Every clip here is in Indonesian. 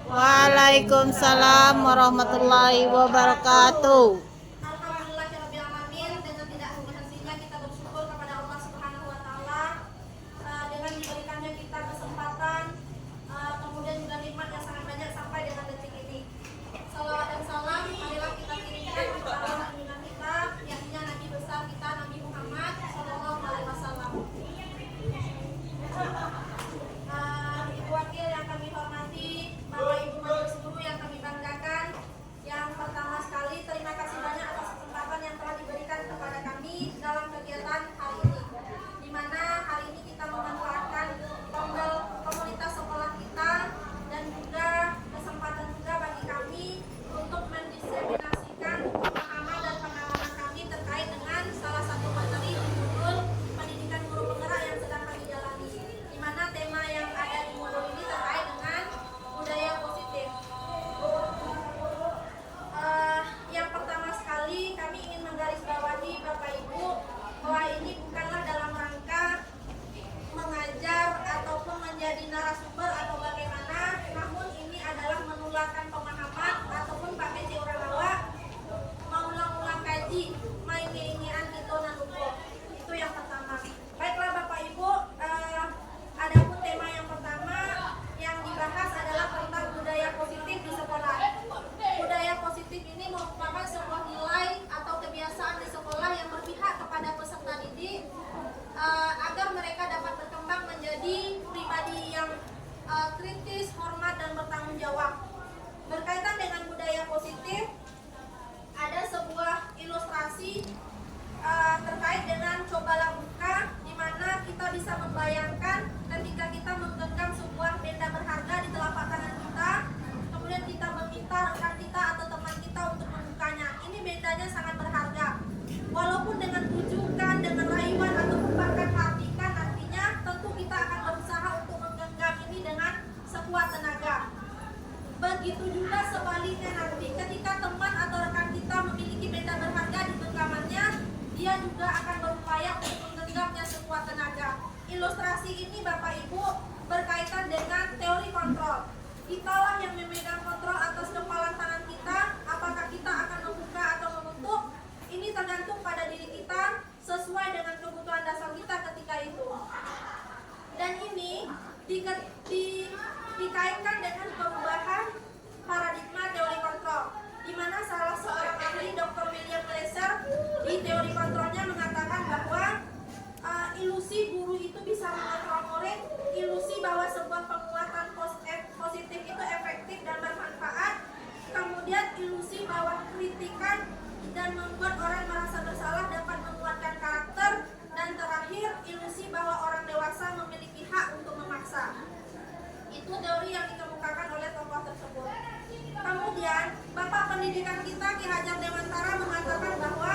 Waalaikumsalam warahmatullahi wabarakatuh. Alhamdulillahirrahmanirrahim. Dengan tidak henti-hentinya kita bersyukur kepada Allah Subhanahu wa Ta'ala dengan diberikannya kita kesempatan, kemudian juga nikmat yang sangat banyak sampai dengan detik ini. Salawat dan salam marilah kita kirimkan kepada junjungan kita, yakni Nabi besar kita, Nabi Muhammad Sallallahu Alaihi Wasallam. Ibu wakil yang kami hormati, Bapak Ibu majelis guru yang kami banggakan, yang pertama sekali terima kasih banyak atas kesempatan yang telah diberikan kepada kami dalam kegiatan hari ini, di mana hari ini kita memanfaatkan komunitas sekolah kita dan juga kesempatan juga bagi kami untuk mendiseminasikan pemahaman dan pengalaman kami terkait dengan salah satu materi di modul pendidikan guru penggerak yang sedang kami jalani, di mana tema yang ada di modul ini terkait dengan budaya positif. Yang pertama sekali kami ingin menggarisbawahi Bapak Ibu bahwa ini bukanlah dalam rangka mengajar ataupun menjadi narasumber atau bagaimana, namun ini adalah menularkan pemahaman ataupun pakai orang awak mengulang-ulang kaji main keinginan itu nanuko. Itu yang pertama. Baiklah Bapak Ibu, adapun tema yang pertama yang dibahas adalah tentang budaya positif di sekolah. Budaya positif ini merupakan sebuah nilai atau kebiasaan di sekolah yang berpihak kepada peserta didik agar mereka dapat berkembang menjadi pribadi yang kritis, hormat, dan bertanggung jawab. Berkaitan dengan budaya positif, ada sebuah ilustrasi terkait dengan cobalah buka, di mana kita bisa membayangkan ketika kita menggenggam sebuah benda berharga di telapak tangan kita, kemudian kita meminta rekan kita atau teman kita untuk membukanya. Ini bendanya sangat berharga. Walaupun dengan tujukan, dengan rayuan atau bahkan artikan artinya, tentu kita akan berusaha untuk menggenggam ini dengan sekuat tenaga. Begitu juga sebaliknya nanti, ketika teman atau rekan kita memiliki benda berharga di genggamannya, dia juga akan berupaya untuk menggenggamnya sekuat tenaga. Ilustrasi ini Bapak Ibu berkaitan dengan teori kontrol. Kitalah yang memegang kontrol atas kepalan tangan kita, apakah kita akan membuka atau menutup, ini tergantung pada diri kita sesuai dengan kebutuhan dasar kita ketika itu. Dan ini dikaitkan dengan perubahan paradigma teori kontrol, di mana salah seorang ahli Dr. William Glasser di teori kontrolnya mengatakan bahwa ilusi guru itu bisa mengontrol murid, ilusi bahwa sebuah penguatan positif itu efektif dan bermanfaat, kemudian ilusi bahwa kritikan dan membuat orang merasa bersalah dapat menguatkan karakter, dan terakhir ilusi bahwa orang dewasa memiliki hak untuk memaksa. Itu teori yang dikemukakan oleh tokoh tersebut. Kemudian Bapak Pendidikan kita Ki Hajar Dewantara mengatakan bahwa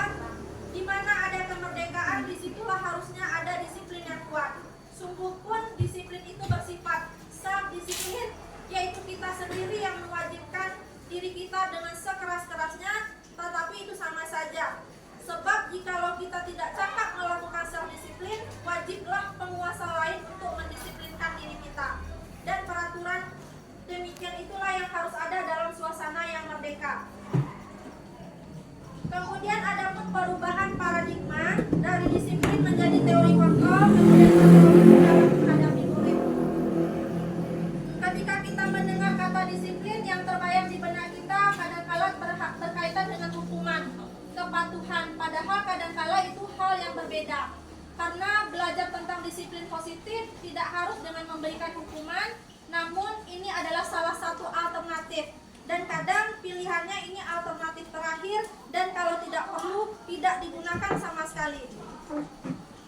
di mana ada kemerdekaan, disitulah harusnya ada disiplin yang kuat. Sungguh pun disiplin itu bersifat self-disiplin, yaitu kita sendiri yang mewajibkan diri kita dengan sekeras-kerasnya, tetapi itu sama saja. Sebab jikalau kita tidak cakap melakukan self-disiplin, wajiblah penguasa lain untuk mendisiplinkan diri kita. Dan peraturan demikian itulah yang harus ada dalam suasana yang merdeka. Kemudian ada pun perubahan paradigma dari disiplin menjadi teori kontrol, kemudian dalam menghadapi murid. Ketika kita mendengar kata disiplin, yang terbayang di benak kita kadangkala berkaitan dengan hukuman, kepatuhan, padahal kadangkala itu hal yang berbeda. Karena belajar tentang disiplin positif tidak harus dengan memberikan hukuman, namun ini adalah salah satu alternatif. Dan kadang pilihannya ini alternatif terakhir, dan kalau tidak perlu, tidak digunakan sama sekali.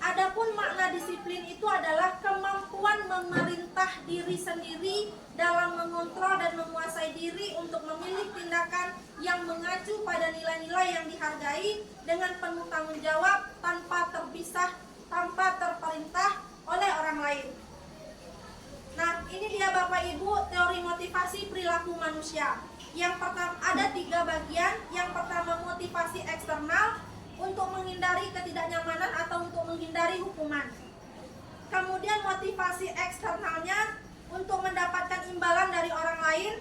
Adapun makna disiplin itu adalah kemampuan memerintah diri sendiri dalam mengontrol dan menguasai diri untuk memilih tindakan yang mengacu pada nilai-nilai yang dihargai dengan penuh tanggung jawab, tanpa terpisah, tanpa terperintah oleh orang lain. Nah, ini dia Bapak Ibu teori motivasi perilaku manusia. Yang pertama ada 3 bagian. Yang pertama motivasi eksternal untuk menghindari ketidaknyamanan atau untuk menghindari hukuman. Kemudian motivasi eksternalnya untuk mendapatkan imbalan dari orang lain.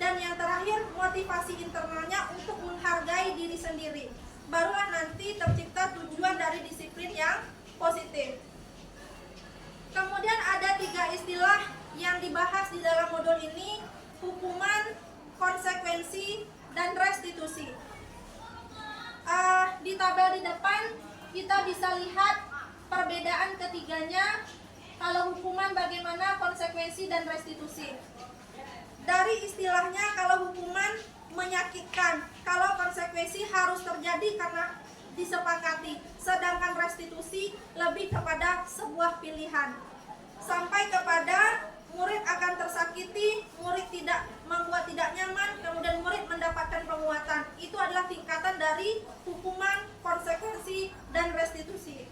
Dan yang terakhir, motivasi internalnya untuk menghargai diri sendiri. Barulah nanti tercipta tujuan dari disiplin yang positif. Kemudian ada 3 istilah yang dibahas di dalam modul ini: hukuman, konsekuensi, dan restitusi. Di tabel di depan kita bisa lihat perbedaan ketiganya. Kalau hukuman bagaimana, konsekuensi, dan restitusi. Dari istilahnya, kalau hukuman menyakitkan, kalau konsekuensi harus terjadi karena disepakati, sedangkan restitusi lebih kepada sebuah pilihan. Sampai kepada murid akan tersakiti, murid tidak membuat tidak nyaman, kemudian murid mendapatkan penguatan. Itu adalah tingkatan dari hukuman, konsekuensi, dan restitusi.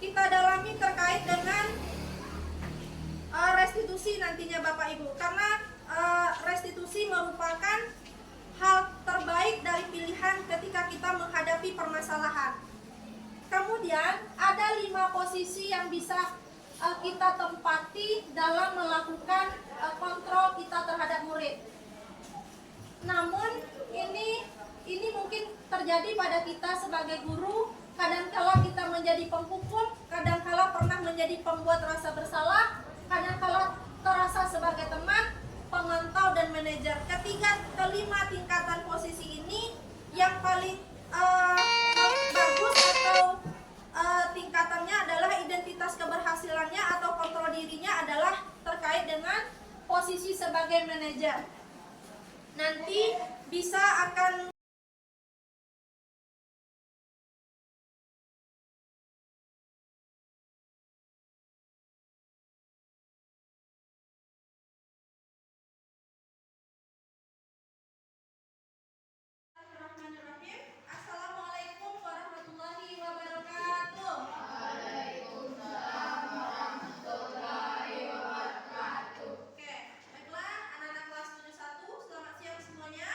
Kita dalami terkait dengan restitusi nantinya Bapak Ibu, karena restitusi merupakan hal terbaik dari pilihan ketika kita menghadapi permasalahan. Kemudian ada 5 posisi yang bisa kita tempati dalam melakukan kontrol kita terhadap murid. Namun ini mungkin terjadi pada kita sebagai guru. Kadangkala kita menjadi penghukum, kadangkala pernah menjadi pembuat rasa bersalah, kadangkala terasa sebagai teman, pemantau, dan manajer. Kelima tingkatan posisi ini yang paling bagus atau tingkatannya adalah identitas keberhasilannya atau kontrol dirinya adalah terkait dengan posisi sebagai manajer. Nanti bisa akan Assalamualaikum warahmatullahi wabarakatuh. Oke, baiklah anak-anak kelas 71, selamat siang semuanya.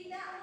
tidak